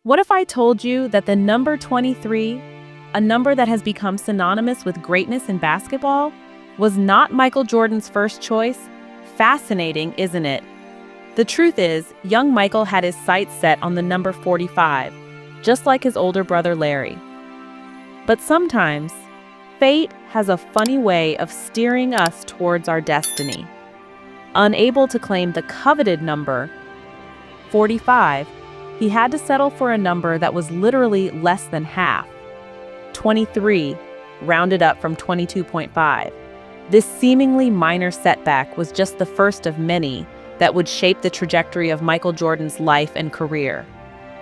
What if I told you that the number 23, a number that has become synonymous with greatness in basketball, was not Michael Jordan's first choice? Fascinating, isn't it? The truth is, young Michael had his sights set on the number 45, just like his older brother Larry. But sometimes, fate has a funny way of steering us towards our destiny. Unable to claim the coveted number, 45, he had to settle for a number that was literally less than half, 23, rounded up from 22.5. This seemingly minor setback was just the first of many that would shape the trajectory of Michael Jordan's life and career.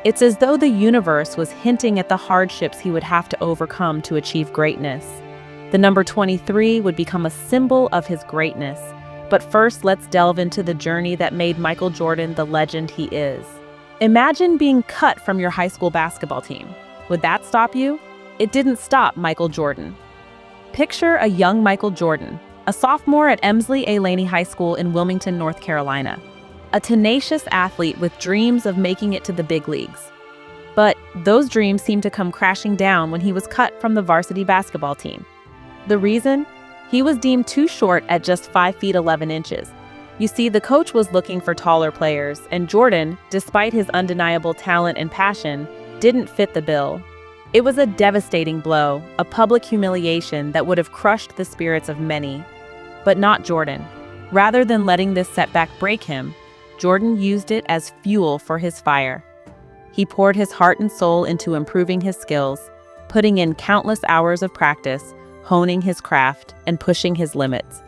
It's as though the universe was hinting at the hardships he would have to overcome to achieve greatness. The number 23 would become a symbol of his greatness. But first, let's delve into the journey that made Michael Jordan the legend he is. Imagine being cut from your high school basketball team. Would that stop you? It didn't stop Michael Jordan. Picture a young Michael Jordan, a sophomore at Emsley A. Laney High School in Wilmington, North Carolina. A tenacious athlete with dreams of making it to the big leagues. But those dreams seemed to come crashing down when he was cut from the varsity basketball team. The reason? He was deemed too short at just 5 feet 11 inches. You see, the coach was looking for taller players, and Jordan, despite his undeniable talent and passion, didn't fit the bill. It was a devastating blow, a public humiliation that would have crushed the spirits of many. But not Jordan. Rather than letting this setback break him, Jordan used it as fuel for his fire. He poured his heart and soul into improving his skills, putting in countless hours of practice, honing his craft, and pushing his limits.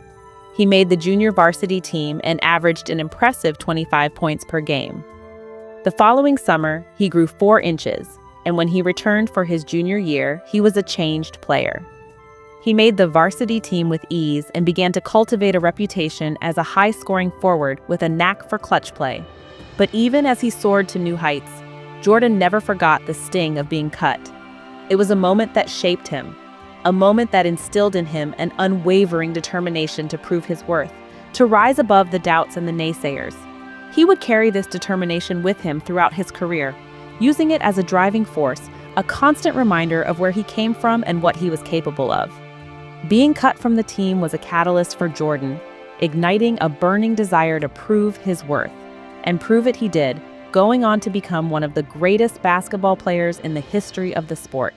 He made the junior varsity team and averaged an impressive 25 points per game. The following summer, he grew 4 inches, and when he returned for his junior year, he was a changed player. He made the varsity team with ease and began to cultivate a reputation as a high-scoring forward with a knack for clutch play. But even as he soared to new heights, Jordan never forgot the sting of being cut. It was a moment that shaped him, a moment that instilled in him an unwavering determination to prove his worth, to rise above the doubts and the naysayers. He would carry this determination with him throughout his career, using it as a driving force, a constant reminder of where he came from and what he was capable of. Being cut from the team was a catalyst for Jordan, igniting a burning desire to prove his worth. And prove it he did, going on to become one of the greatest basketball players in the history of the sport.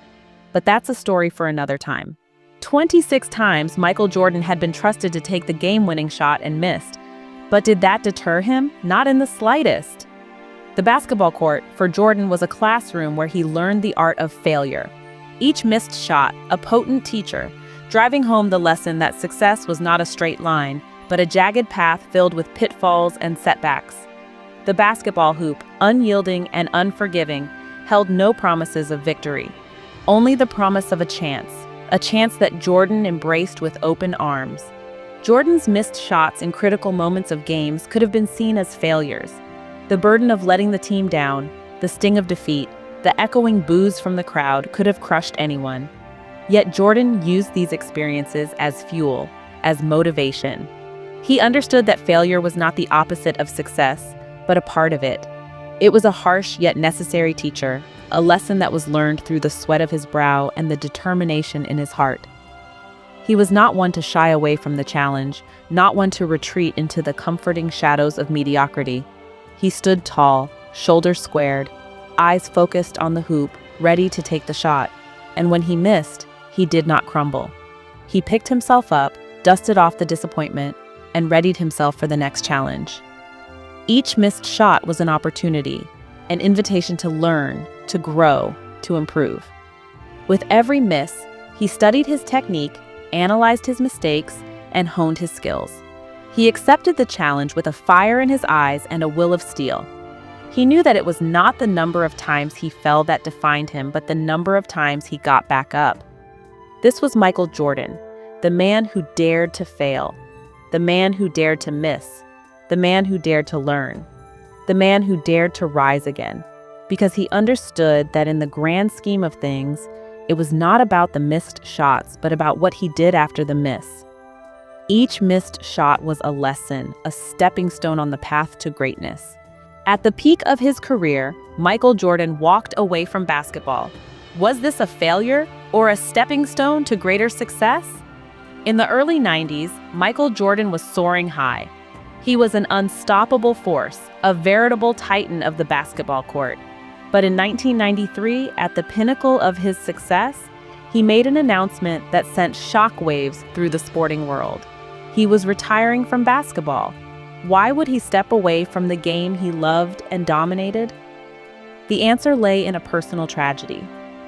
But that's a story for another time. 26 times Michael Jordan had been trusted to take the game-winning shot and missed. But did that deter him? Not in the slightest. The basketball court, for Jordan, was a classroom where he learned the art of failure. Each missed shot, a potent teacher, driving home the lesson that success was not a straight line, but a jagged path filled with pitfalls and setbacks. The basketball hoop, unyielding and unforgiving, held no promises of victory. Only the promise of a chance that Jordan embraced with open arms. Jordan's missed shots in critical moments of games could have been seen as failures. The burden of letting the team down, the sting of defeat, the echoing boos from the crowd could have crushed anyone. Yet Jordan used these experiences as fuel, as motivation. He understood that failure was not the opposite of success, but a part of it. It was a harsh yet necessary teacher, a lesson that was learned through the sweat of his brow and the determination in his heart. He was not one to shy away from the challenge, not one to retreat into the comforting shadows of mediocrity. He stood tall, shoulders squared, eyes focused on the hoop, ready to take the shot. And when he missed, he did not crumble. He picked himself up, dusted off the disappointment, and readied himself for the next challenge. Each missed shot was an opportunity, an invitation to learn, to grow, to improve. With every miss, he studied his technique, analyzed his mistakes, and honed his skills. He accepted the challenge with a fire in his eyes and a will of steel. He knew that it was not the number of times he fell that defined him, but the number of times he got back up. This was Michael Jordan, the man who dared to fail, the man who dared to miss, the man who dared to learn, the man who dared to rise again, because he understood that in the grand scheme of things, it was not about the missed shots, but about what he did after the miss. Each missed shot was a lesson, a stepping stone on the path to greatness. At the peak of his career, Michael Jordan walked away from basketball. Was this a failure or a stepping stone to greater success? In the early 90s, Michael Jordan was soaring high. He was an unstoppable force, a veritable titan of the basketball court. But in 1993, at the pinnacle of his success, he made an announcement that sent shockwaves through the sporting world. He was retiring from basketball. Why would he step away from the game he loved and dominated? The answer lay in a personal tragedy.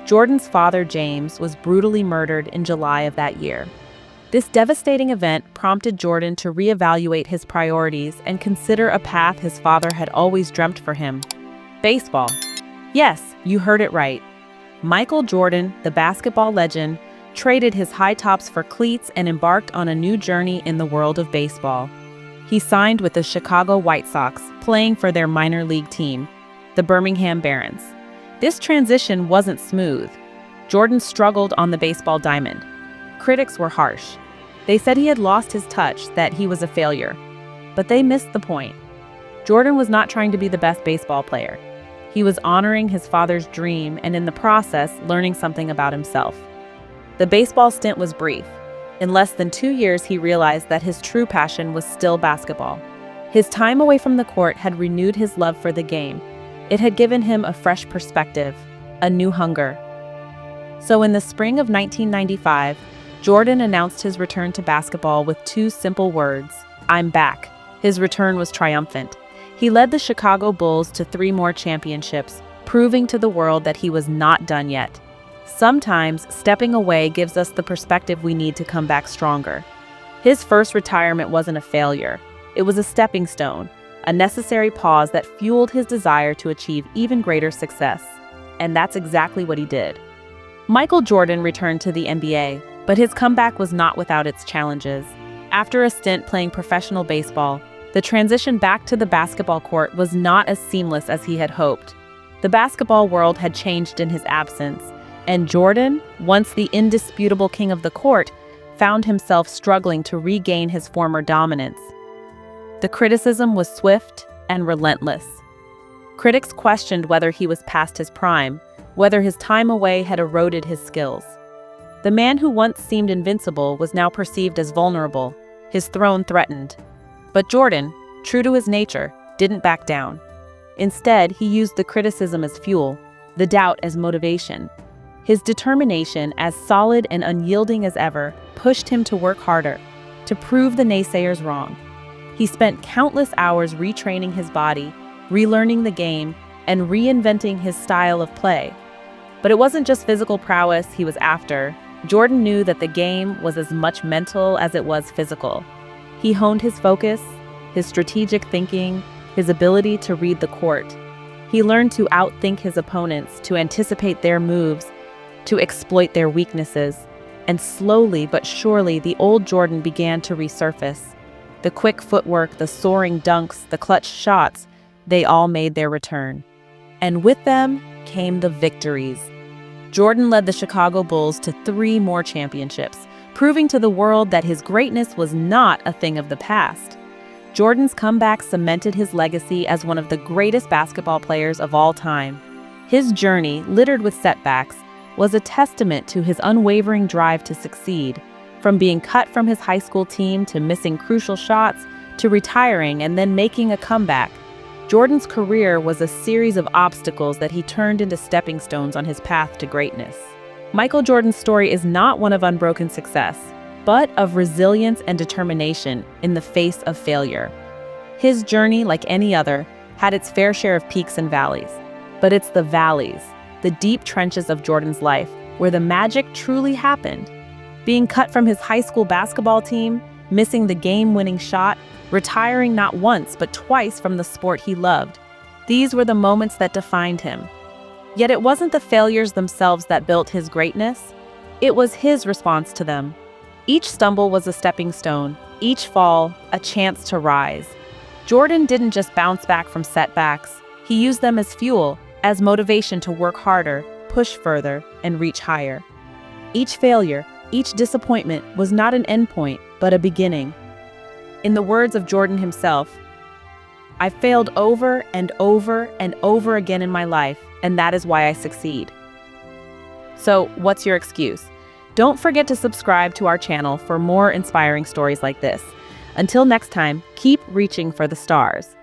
Jordan's father, James, was brutally murdered in July of that year. This devastating event prompted Jordan to reevaluate his priorities and consider a path his father had always dreamt for him: baseball. Yes, you heard it right. Michael Jordan, the basketball legend, traded his high tops for cleats and embarked on a new journey in the world of baseball. He signed with the Chicago White Sox, playing for their minor league team, the Birmingham Barons. This transition wasn't smooth. Jordan struggled on the baseball diamond. Critics were harsh. They said he had lost his touch, that he was a failure. But they missed the point. Jordan was not trying to be the best baseball player. He was honoring his father's dream and in the process learning something about himself. The baseball stint was brief. In less than 2 years, he realized that his true passion was still basketball. His time away from the court had renewed his love for the game. It had given him a fresh perspective, a new hunger. So in the spring of 1995, Jordan announced his return to basketball with 2 simple words: "I'm back." His return was triumphant. He led the Chicago Bulls to 3 more championships, proving to the world that he was not done yet. Sometimes, stepping away gives us the perspective we need to come back stronger. His first retirement wasn't a failure. It was a stepping stone, a necessary pause that fueled his desire to achieve even greater success. And that's exactly what he did. Michael Jordan returned to the NBA, but his comeback was not without its challenges. After a stint playing professional baseball, the transition back to the basketball court was not as seamless as he had hoped. The basketball world had changed in his absence, and Jordan, once the indisputable king of the court, found himself struggling to regain his former dominance. The criticism was swift and relentless. Critics questioned whether he was past his prime, whether his time away had eroded his skills. The man who once seemed invincible was now perceived as vulnerable, his throne threatened. But Jordan, true to his nature, didn't back down. Instead, he used the criticism as fuel, the doubt as motivation. His determination, as solid and unyielding as ever, pushed him to work harder, to prove the naysayers wrong. He spent countless hours retraining his body, relearning the game, and reinventing his style of play. But it wasn't just physical prowess he was after. Jordan knew that the game was as much mental as it was physical. He honed his focus, his strategic thinking, his ability to read the court. He learned to outthink his opponents, to anticipate their moves, to exploit their weaknesses. And slowly but surely, the old Jordan began to resurface. The quick footwork, the soaring dunks, the clutch shots, they all made their return. And with them came the victories. Jordan led the Chicago Bulls to 3 more championships, proving to the world that his greatness was not a thing of the past. Jordan's comeback cemented his legacy as one of the greatest basketball players of all time. His journey, littered with setbacks, was a testament to his unwavering drive to succeed. From being cut from his high school team to missing crucial shots to retiring and then making a comeback, Jordan's career was a series of obstacles that he turned into stepping stones on his path to greatness. Michael Jordan's story is not one of unbroken success, but of resilience and determination in the face of failure. His journey, like any other, had its fair share of peaks and valleys. But it's the valleys, the deep trenches of Jordan's life, where the magic truly happened. Being cut from his high school basketball team, missing the game-winning shot, retiring not once but twice from the sport he loved. These were the moments that defined him. Yet it wasn't the failures themselves that built his greatness. It was his response to them. Each stumble was a stepping stone, each fall a chance to rise. Jordan didn't just bounce back from setbacks. He used them as fuel, as motivation to work harder, push further, and reach higher. Each failure, each disappointment was not an endpoint, but a beginning. In the words of Jordan himself, I've failed over and over and over again in my life, and that is why I succeed. So, what's your excuse? Don't forget to subscribe to our channel for more inspiring stories like this. Until next time, keep reaching for the stars.